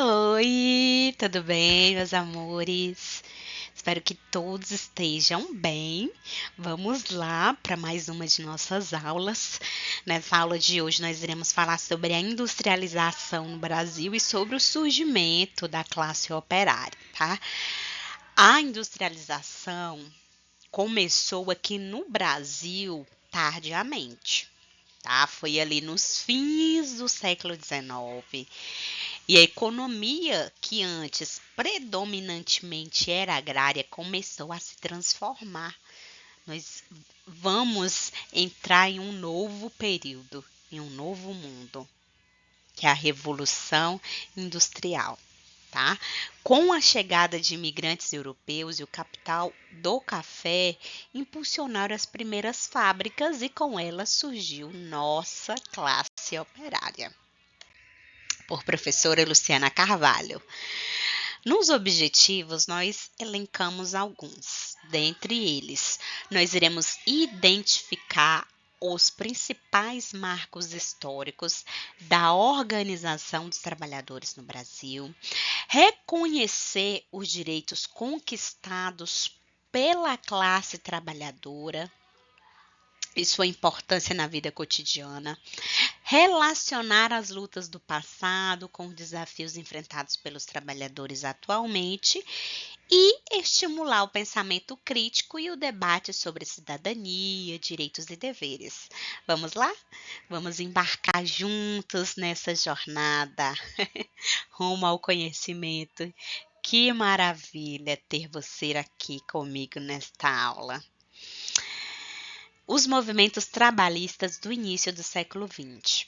Oi, tudo bem, meus amores? Espero que todos estejam bem. Vamos lá para mais uma de nossas aulas. Nessa aula de hoje, nós iremos falar sobre a industrialização no Brasil e sobre o surgimento da classe operária, tá? A industrialização começou aqui no Brasil tardiamente, tá? Foi ali nos fins do século XIX. E a economia, que antes predominantemente era agrária, começou a se transformar. Nós vamos entrar em um novo período, em um novo mundo, que é a Revolução Industrial. Tá? Com a chegada de imigrantes europeus e o capital do café, impulsionaram as primeiras fábricas e com elas surgiu nossa classe operária. Por professora Luciana Carvalho. Nos objetivos, nós elencamos alguns. Dentre eles, nós iremos identificar os principais marcos históricos da organização dos trabalhadores no Brasil, reconhecer os direitos conquistados pela classe trabalhadora e sua importância na vida cotidiana, relacionar as lutas do passado com os desafios enfrentados pelos trabalhadores atualmente e estimular o pensamento crítico e o debate sobre cidadania, direitos e deveres. Vamos lá? Vamos embarcar juntos nessa jornada rumo ao conhecimento. Que maravilha ter você aqui comigo nesta aula. Os movimentos trabalhistas do início do século XX.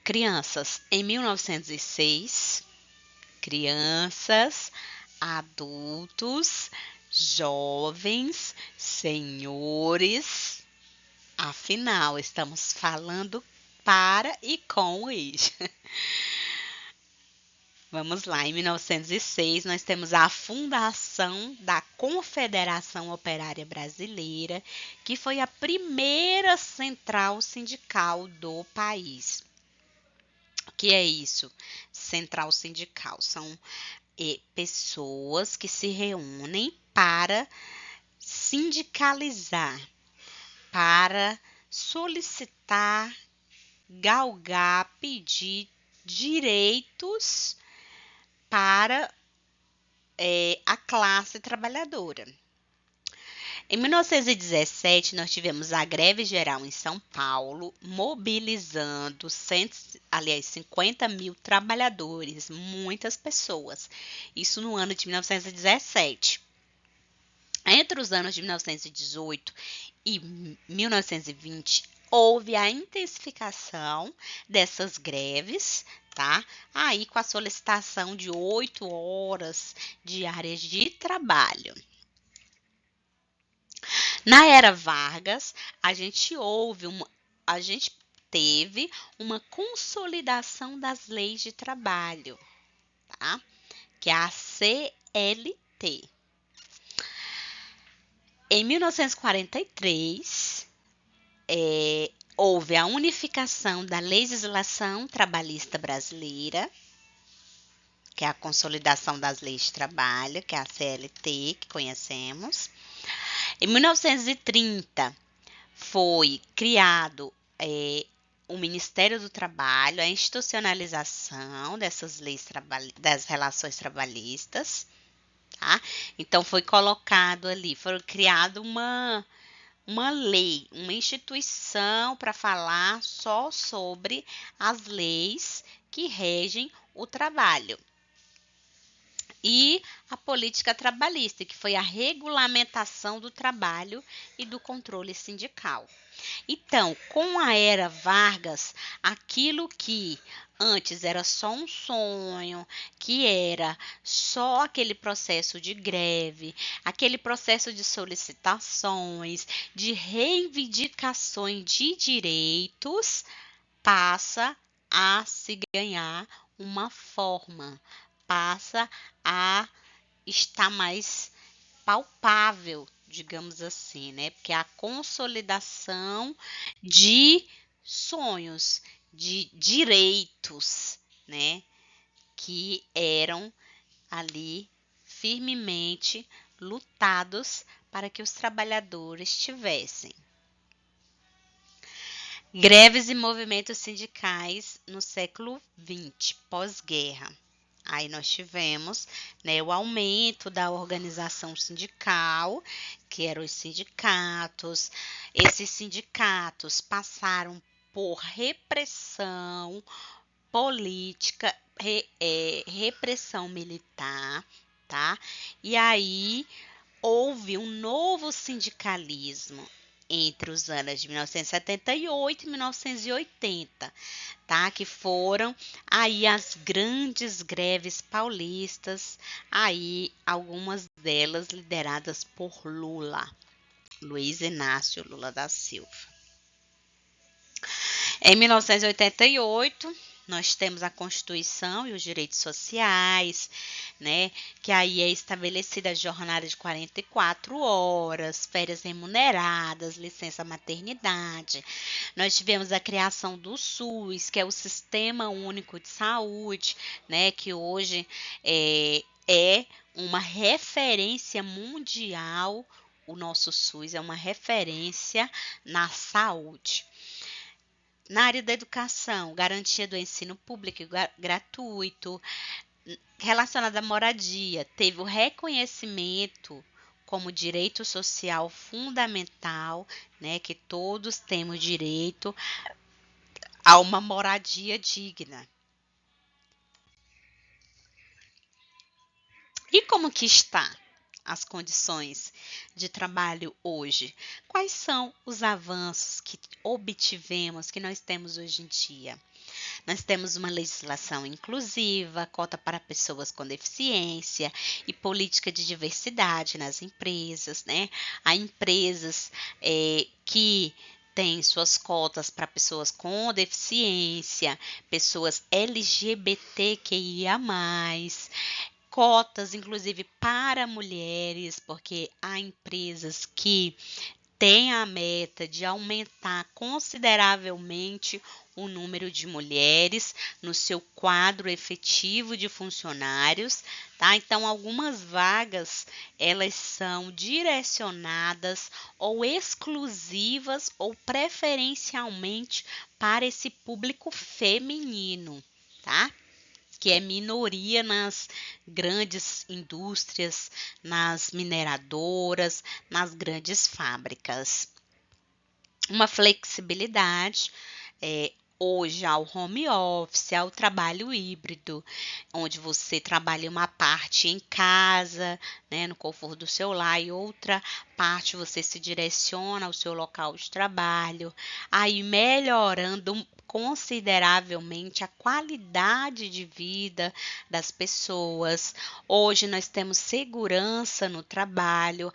Crianças, em 1906, crianças, adultos, jovens, senhores, afinal, estamos falando para e com eles. Vamos lá, em 1906 nós temos a fundação da Confederação Operária Brasileira, que foi a primeira central sindical do país. O que é isso? Central sindical são pessoas que se reúnem para sindicalizar, para solicitar, galgar, pedir direitos para a classe trabalhadora. Em 1917, nós tivemos a greve geral em São Paulo, mobilizando 50 mil trabalhadores, muitas pessoas. Isso no ano de 1917. Entre os anos de 1918 e 1920, houve a intensificação dessas greves, tá? Aí com a solicitação de 8 horas diárias de trabalho. Na era Vargas, a gente teve uma consolidação das leis de trabalho, tá? Que é a CLT. Em 1943, houve a unificação da legislação trabalhista brasileira, que é a consolidação das leis de trabalho, que é a CLT, que conhecemos. Em 1930, foi criado o Ministério do Trabalho, a institucionalização dessas leis das relações trabalhistas, tá? Então, foi colocado ali, foi criado uma lei, uma instituição para falar só sobre as leis que regem o trabalho. E a política trabalhista, que foi a regulamentação do trabalho e do controle sindical. Então, com a era Vargas, aquilo que antes era só um sonho, que era só aquele processo de greve, aquele processo de solicitações, de reivindicações de direitos, passa a se ganhar uma forma, passa a estar mais palpável, digamos assim, né? Porque é a consolidação de sonhos, de direitos, né? que eram ali firmemente lutados para que os trabalhadores tivessem. Greves e movimentos sindicais no século XX, pós-guerra. Aí nós tivemos, né, o aumento da organização sindical, que eram os sindicatos. Esses sindicatos passaram por repressão política, repressão militar, tá? E aí houve um novo sindicalismo entre os anos de 1978 e 1980, tá? Que foram aí as grandes greves paulistas, aí algumas delas lideradas por Lula, Luiz Inácio Lula da Silva. Em 1988, nós temos a Constituição e os direitos sociais, né? Que aí é estabelecida a jornada de 44 horas, férias remuneradas, licença maternidade. Nós tivemos a criação do SUS, que é o Sistema Único de Saúde, né? Que hoje é uma referência mundial. O nosso SUS é uma referência na saúde. Na área da educação, garantia do ensino público e gratuito, relacionada à moradia, teve o reconhecimento como direito social fundamental, né, que todos temos direito a uma moradia digna. E como que está as condições de trabalho hoje? Quais são os avanços que obtivemos, que nós temos hoje em dia? Nós temos uma legislação inclusiva, cota para pessoas com deficiência e política de diversidade nas empresas, né? Há empresas que têm suas cotas para pessoas com deficiência, pessoas LGBTQIA+, cotas, inclusive, para mulheres, porque há empresas que têm a meta de aumentar consideravelmente o número de mulheres no seu quadro efetivo de funcionários, tá? Então, algumas vagas, elas são direcionadas ou exclusivas ou preferencialmente para esse público feminino, tá? Que é minoria nas grandes indústrias, nas mineradoras, nas grandes fábricas. Uma flexibilidade, hoje ao home office, ao trabalho híbrido, onde você trabalha uma parte em casa, né, no conforto do seu lar, e outra parte você se direciona ao seu local de trabalho, aí melhorando consideravelmente a qualidade de vida das pessoas. Hoje nós temos segurança no trabalho,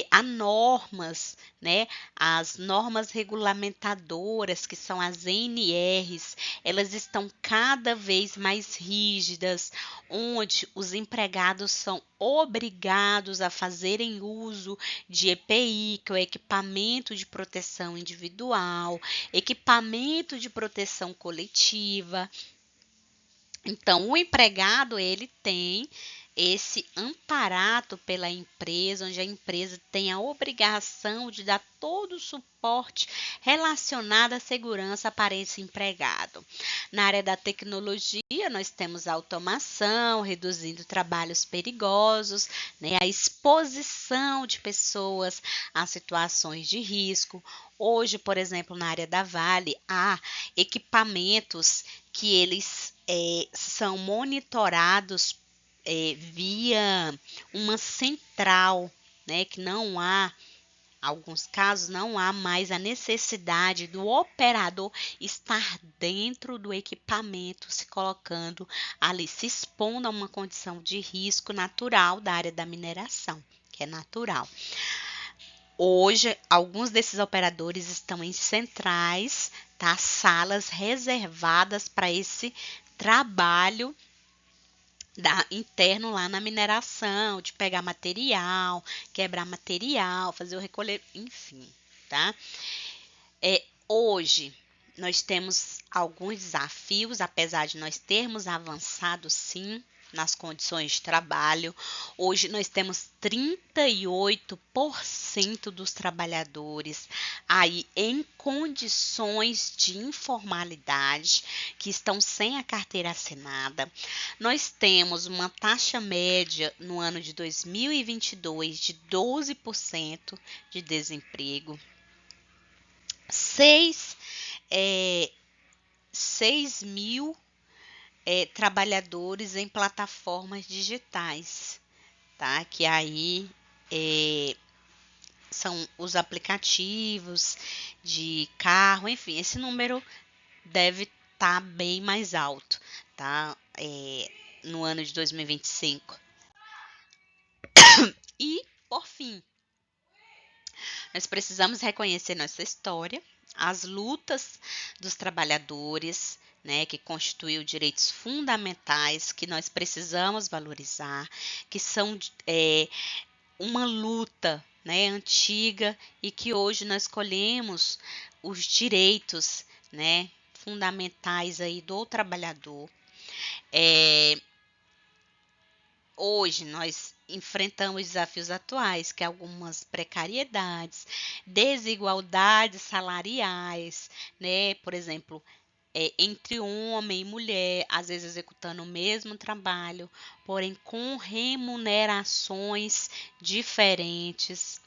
há normas, né? As normas regulamentadoras, que são as NRs, elas estão cada vez mais rígidas, onde os empregados são obrigados a fazerem uso de EPI, que é o equipamento de proteção individual, equipamento de proteção coletiva. Então, o empregado, ele tem esse amparato pela empresa, onde a empresa tem a obrigação de dar todo o suporte relacionado à segurança para esse empregado. Na área da tecnologia, nós temos a automação, reduzindo trabalhos perigosos, né, a exposição de pessoas a situações de risco. Hoje, por exemplo, na área da Vale, há equipamentos que eles são monitorados via uma central, né, que não há, alguns casos, não há mais a necessidade do operador estar dentro do equipamento, se colocando ali, se expondo a uma condição de risco natural da área da mineração, que é natural. Hoje, alguns desses operadores estão em centrais, tá? Salas reservadas para esse trabalho interno lá na mineração, de pegar material, quebrar material, fazer o recolher, enfim, tá? Hoje, nós temos alguns desafios, apesar de nós termos avançado sim nas condições de trabalho. Hoje nós temos 38% dos trabalhadores aí em condições de informalidade, que estão sem a carteira assinada. Nós temos uma taxa média no ano de 2022 de 12% de desemprego. 6 mil trabalhadores em plataformas digitais, tá? Que aí são os aplicativos de carro, enfim, esse número deve estar bem mais alto, tá? No ano de 2025. E, por fim, nós precisamos reconhecer nossa história, as lutas dos trabalhadores, né, que constituem direitos fundamentais que nós precisamos valorizar, que são uma luta, né, antiga e que hoje nós colhemos os direitos, né, fundamentais aí do trabalhador. Hoje nós enfrentamos desafios atuais, que é algumas precariedades, desigualdades salariais, né? Por exemplo, entre homem e mulher, às vezes executando o mesmo trabalho, porém com remunerações diferentes.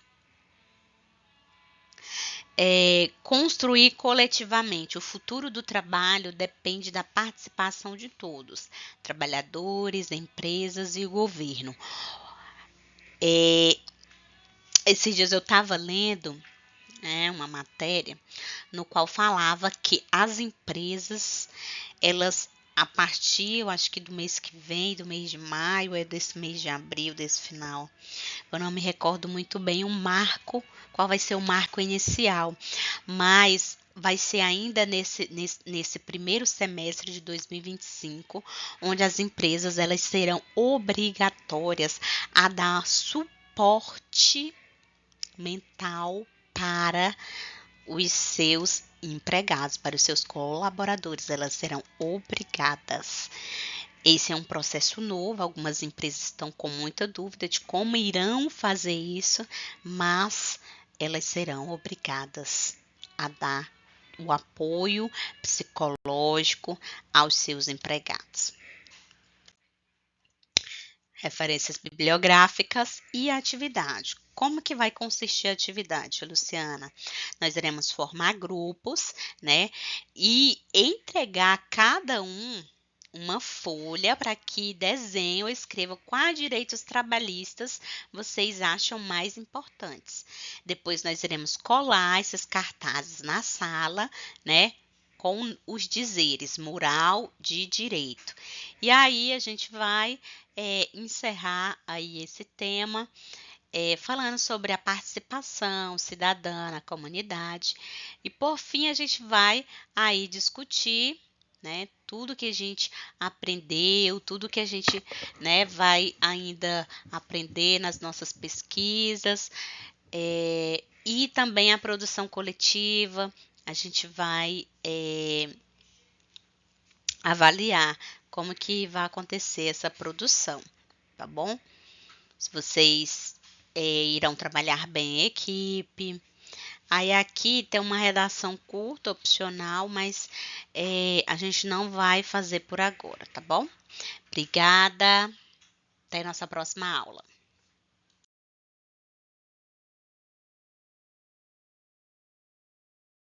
Construir coletivamente. O futuro do trabalho depende da participação de todos, trabalhadores, empresas e o governo. Esses dias eu estava lendo, né, uma matéria no qual falava que as empresas, elas, a partir, eu acho que do mês que vem, do mês de maio, desse mês de abril, desse final, eu não me recordo muito bem qual vai ser o marco inicial, mas vai ser ainda nesse primeiro semestre de 2025, onde as empresas elas serão obrigatórias a dar suporte mental para os seus empregados, para os seus colaboradores, elas serão obrigadas. Esse é um processo novo, algumas empresas estão com muita dúvida de como irão fazer isso, mas elas serão obrigadas a dar o apoio psicológico aos seus empregados. Referências bibliográficas e atividade. Como que vai consistir a atividade, Luciana? Nós iremos formar grupos, né? E entregar a cada um uma folha para que desenhe ou escreva quais direitos trabalhistas vocês acham mais importantes. Depois nós iremos colar esses cartazes na sala, né? Com os dizeres, mural de direito. E aí a gente vai encerrar aí esse tema falando sobre a participação cidadã na comunidade. E por fim a gente vai aí discutir, né, tudo que a gente aprendeu, tudo que a gente, né, vai ainda aprender nas nossas pesquisas, e também a produção coletiva. A gente vai avaliar como que vai acontecer essa produção, tá bom? Se vocês irão trabalhar bem em equipe. Aí aqui tem uma redação curta, opcional, mas a gente não vai fazer por agora, tá bom? Obrigada, até nossa próxima aula.